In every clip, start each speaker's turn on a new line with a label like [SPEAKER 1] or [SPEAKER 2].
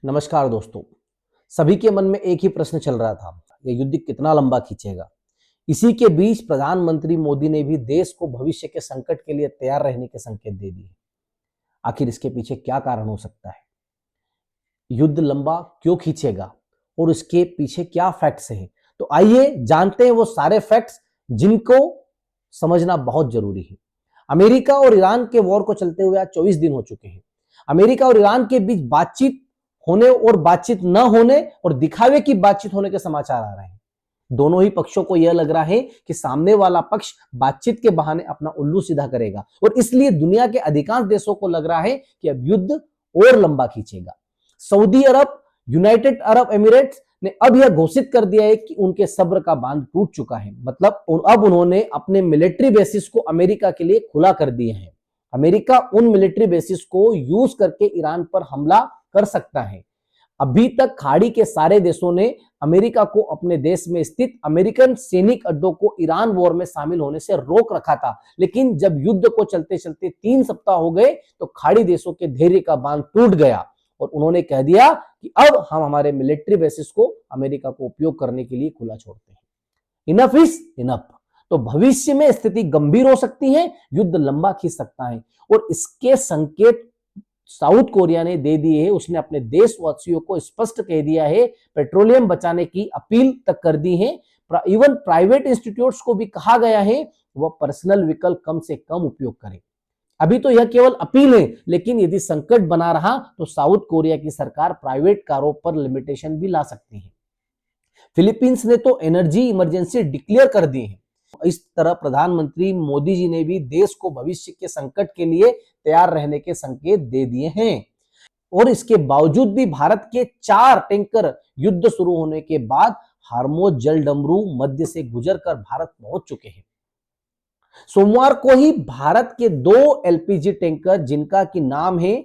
[SPEAKER 1] नमस्कार दोस्तों। सभी के मन में एक ही प्रश्न चल रहा था, यह युद्ध कितना लंबा खींचेगा। इसी के बीच प्रधानमंत्री मोदी ने भी देश को भविष्य के संकट के लिए तैयार रहने के संकेत दे दिए। आखिर इसके पीछे क्या कारण हो सकता है, युद्ध लंबा क्यों खींचेगा और इसके पीछे क्या फैक्ट्स हैं। तो आइए जानते हैं वो सारे फैक्ट्स जिनको समझना बहुत जरूरी है। अमेरिका और ईरान के वॉर को चलते हुए आज 24 दिन हो चुके हैं। अमेरिका और ईरान के बीच बातचीत होने और बातचीत न होने और दिखावे की बातचीत होने के समाचार आ रहे हैं। दोनों ही पक्षों को यह लग रहा है कि सामने वाला पक्ष बातचीत के बहाने अपना उल्लू सीधा करेगा और इसलिए दुनिया के अधिकांश देशों को लग रहा है कि अब युद्ध और लंबा खींचेगा। सऊदी अरब, यूनाइटेड अरब एमिरेट्स ने अब यह घोषित कर दिया है कि उनके सब्र का बांध टूट चुका है। मतलब अब उन्होंने अपने मिलिट्री बेसिस को अमेरिका के लिए खुला कर दिए हैं। अमेरिका उन मिलिट्री बेसिस को यूज करके ईरान पर हमला कर सकता है। अभी तक खाड़ी के सारे देशों ने अमेरिका को अपने देश में स्थित अमेरिकन सैनिक अड्डों को ईरान वॉर में शामिल होने से रोक रखा था, लेकिन जब युद्ध को चलते चलते 3 सप्ताह हो गए तो खाड़ी देशों के धैर्य का बांध टूट गया और उन्होंने कह दिया कि अब हम हमारे मिलिट्री बेसिस को अमेरिका को उपयोग करने के लिए खुला छोड़ते हैं। Enough is enough. तो भविष्य में स्थिति गंभीर हो सकती है, युद्ध लंबा खींच सकता है और इसके संकेत साउथ कोरिया ने दे दिए है। उसने अपने देशवासियों को स्पष्ट कह दिया है, पेट्रोलियम बचाने की अपील तक कर दी है। इवन प्राइवेट इंस्टीट्यूट्स को भी कहा गया है वह पर्सनल व्हीकल कम से कम उपयोग करें। अभी तो यह केवल अपील है, लेकिन यदि संकट बना रहा तो साउथ कोरिया की सरकार प्राइवेट कारों पर लिमिटेशन भी ला सकती है। फिलीपींस ने तो एनर्जी इमरजेंसी डिक्लेयर कर दी है। इस तरह प्रधानमंत्री मोदी जी ने भी देश को भविष्य के संकट के लिए तैयार रहने के संकेत दे दिए हैं। और इसके बावजूद भी भारत के 4 टैंकर युद्ध शुरू होने के बाद हार्मोज जलडमरू मध्य से गुजरकर भारत पहुंच चुके हैं। सोमवार को ही भारत के 2 एलपीजी टैंकर जिनका की नाम है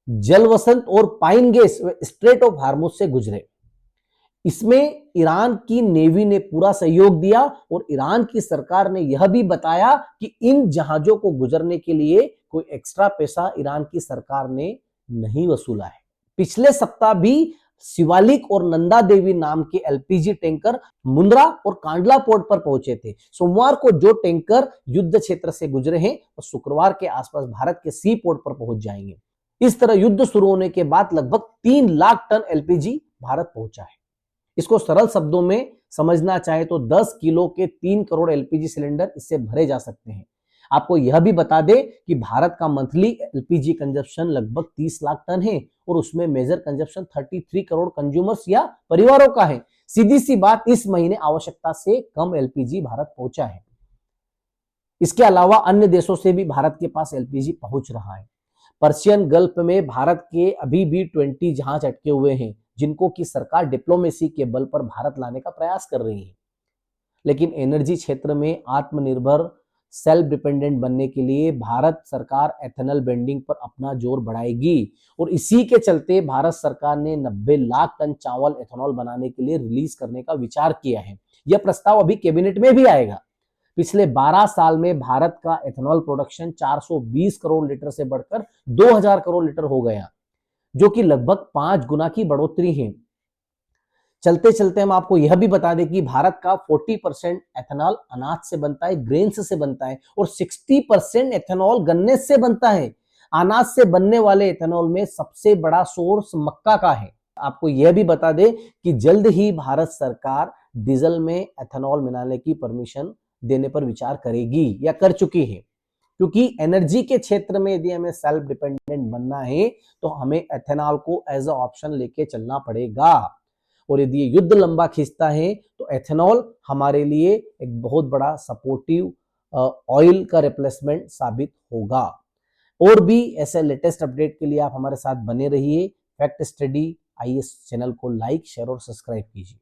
[SPEAKER 1] जलवसंत और Pine Gas Strait of Hormuz से गुजरे। इसमें ईरान की नेवी ने पूरा सहयोग दिया और ईरान की सरकार ने यह भी बताया कि इन जहाजों को गुजरने के लिए कोई एक्स्ट्रा पैसा ईरान की सरकार ने नहीं वसूला है। पिछले सप्ताह भी शिवालिक और नंदा देवी नाम के एलपीजी टैंकर मुंद्रा और कांडला पोर्ट पर पहुंचे थे। सोमवार को जो टैंकर युद्ध क्षेत्र से गुजरे हैं वो शुक्रवार के आसपास भारत के सी पोर्ट पर पहुंच जाएंगे। इस तरह युद्ध शुरू होने के बाद लगभग 3 लाख टन एलपीजी भारत पहुंचा है। इसको सरल शब्दों में समझना चाहे तो 10 किलो के 3 करोड़ एलपीजी सिलेंडर इससे भरे जा सकते हैं। आपको यह भी बता दें कि भारत का मंथली एलपीजी कंजप्शन लगभग 30 लाख टन है और उसमें मेजर कंजप्शन 33 करोड़ कंज्यूमर्स या परिवारों का है। सीधी सी बात, इस महीने आवश्यकता से कम एलपीजी भारत पहुंचा है। इसके अलावा अन्य देशों से भी भारत के पास एलपीजी पहुंच रहा है। पर्शियन गल्फ में भारत के अभी भी 20 जहाज अटके हुए हैं जिनको की सरकार डिप्लोमेसी के बल पर भारत लाने का प्रयास कर रही है। लेकिन एनर्जी क्षेत्र में आत्मनिर्भर सेल्फ डिपेंडेंट बनने के लिए भारत सरकार एथेनॉल ब्लेंडिंग पर अपना जोर बढ़ाएगी और इसी के चलते भारत सरकार ने 90 लाख टन चावल एथेनॉल बनाने के लिए रिलीज करने का विचार किया है। यह प्रस्ताव अभी कैबिनेट में भी आएगा। पिछले 12 साल में भारत का एथेनॉल प्रोडक्शन 420 करोड़ लीटर से बढ़कर 2000 करोड़ लीटर हो गया, जो कि लगभग 5 गुना की बढ़ोतरी है। चलते चलते हम आपको यह भी बता दें कि भारत का 40% एथेनॉल अनाज से बनता है, ग्रेन्स से बनता है और 60% एथेनॉल गन्ने से बनता है। अनाज से बनने वाले एथेनॉल में सबसे बड़ा सोर्स मक्का का है। आपको यह भी बता दें कि जल्द ही भारत सरकार डीजल में एथेनॉल मिलाने की परमिशन देने पर विचार करेगी या कर चुकी है, क्योंकि एनर्जी के क्षेत्र में यदि हमें सेल्फ डिपेंडेंट बनना है तो हमें एथेनॉल को एज अ ऑप्शन लेके चलना पड़ेगा। और यदि युद्ध लंबा खींचता है तो एथेनॉल हमारे लिए एक बहुत बड़ा सपोर्टिव ऑयल का रिप्लेसमेंट साबित होगा। और भी ऐसे लेटेस्ट अपडेट के लिए आप हमारे साथ बने रहिए। फैक्ट स्टडी आईएएस चैनल को लाइक, शेयर और सब्सक्राइब कीजिए।